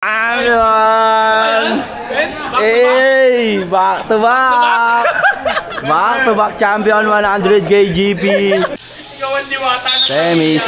Ayan! Hey! Back to back! Back to back champion 100 kgp. Semis.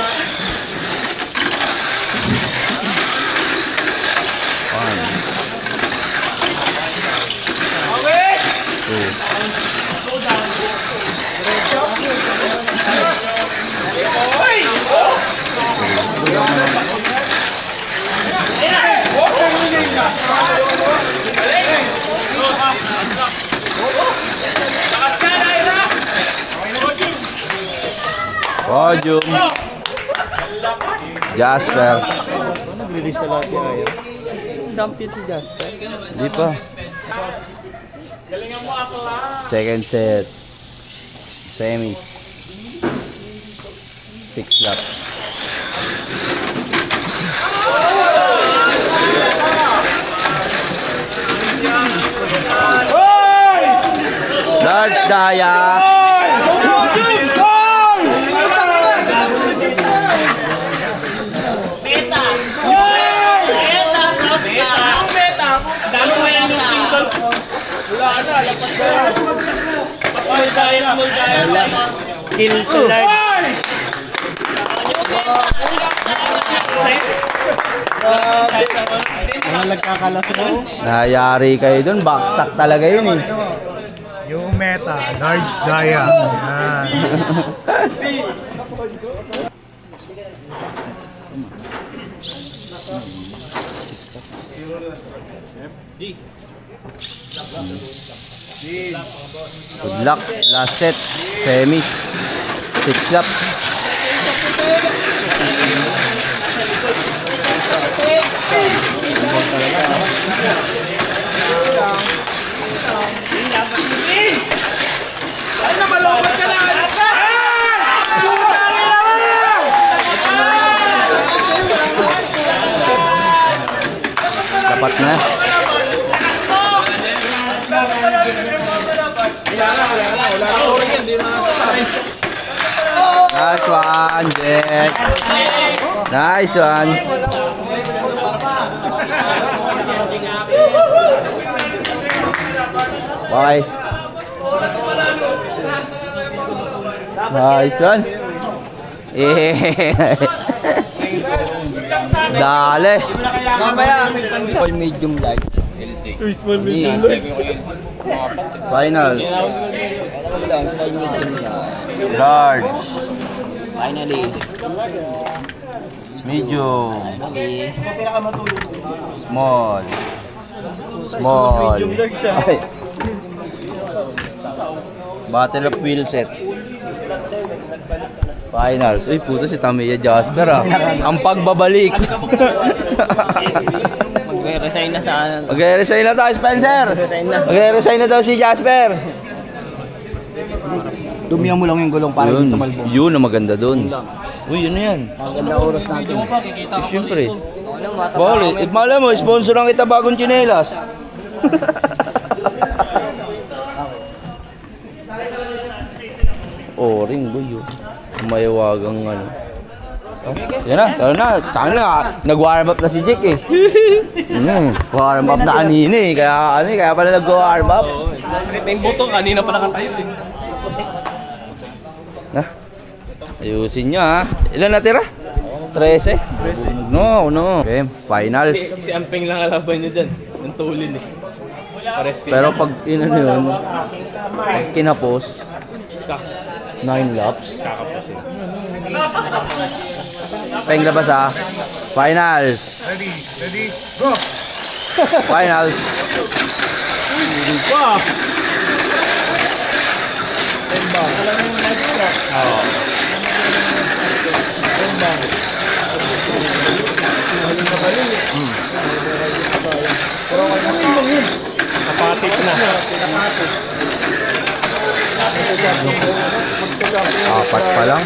Podium. Jasper. Nag-release na lahat niya ngayon. Champion si Jasper. Hindi pa. Second set. Semis. 6 laps. Large Daya. Kill to large. Mga nagkakalasunod. Nayari kayo dun. Backstock talaga yun eh. Yung meta, large Daya. Yan. Good luck. Last set. Semis. 6 laps. Dapat na. Nice one, Jack. Nice one. Bye. Nice one. Dale. All medium light. Small medium light. Finals. Large. Finalist. Medium. Small. Small. Ay. Battle of wheel set. Finals. Uy, puto si Tamiya Jasper ah. Ang pagbabalik. Mag-resign na sa... Mag-resign na daw, Spencer. Mag-resign na daw si Jasper. Dumiyan mo lang yung gulong para hindi tumalbo. Yun ang maganda dun. Uy, yun na yan. Maganda oras natin. Siyempre. Bakit? Malay mo, sponsor lang kita bagong tsinelas. Oh, ring boy yun. Mayawagang ano. Oh, yan na, tara na. Tanga na, nag-warm up na si Jake eh. Warm up na kanina eh. Kaya pala nag-warm up. May buto kanina pa nakatayo eh. Na, ayusin nyo ha. Ilan natira? 13? No. Okay, finals. Si Ampeng lang alaban nyo dyan. Yung tulin eh. Pero pag yun, pag kinapos, 9 laps. Kakapos eh. Peng labas ha. Finals. Ready, go! Finals. Kapatit na. Apat pa lang.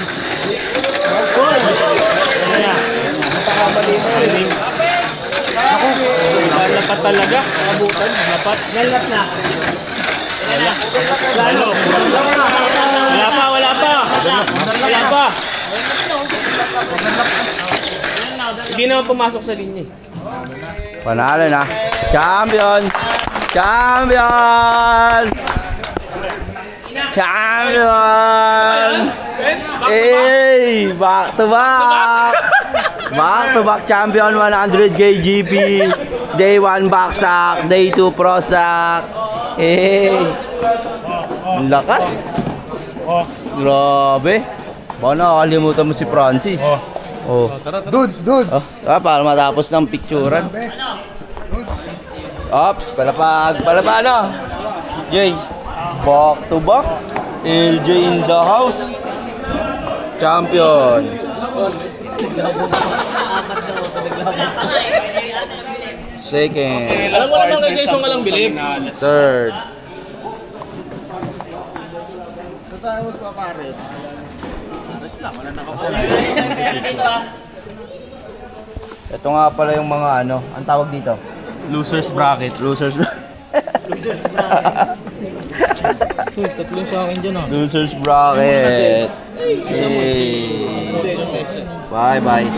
Ako, lapat talaga. Abutan, lapat. Lapat na. Lalo. Wala pa. Hindi naman pumasok sa linya. Panalo na. Champion! Champion! Champion! Hey! Back to back! Back to back champion 100 KGP. Day 1 back stack, day 2 pro stack. Hey! Ang lakas. Grabe. Baka nakakalimutan mo si Francis. Oh. Dudes! Oh, para matapos ng picturean. Ops, palapag, ano? Jay, back to back. LJ in the house. Champion. Second. Alam mo naman kay Jason ka lang bilib. Third. Ito tayo magpapares. Pares lang, wala nakapulit. Ito nga pala yung mga ano, ang tawag dito? Losers bracket. Losers. Tatlo sa akin dyan ah. Losers bracket. Hey. Bye bye.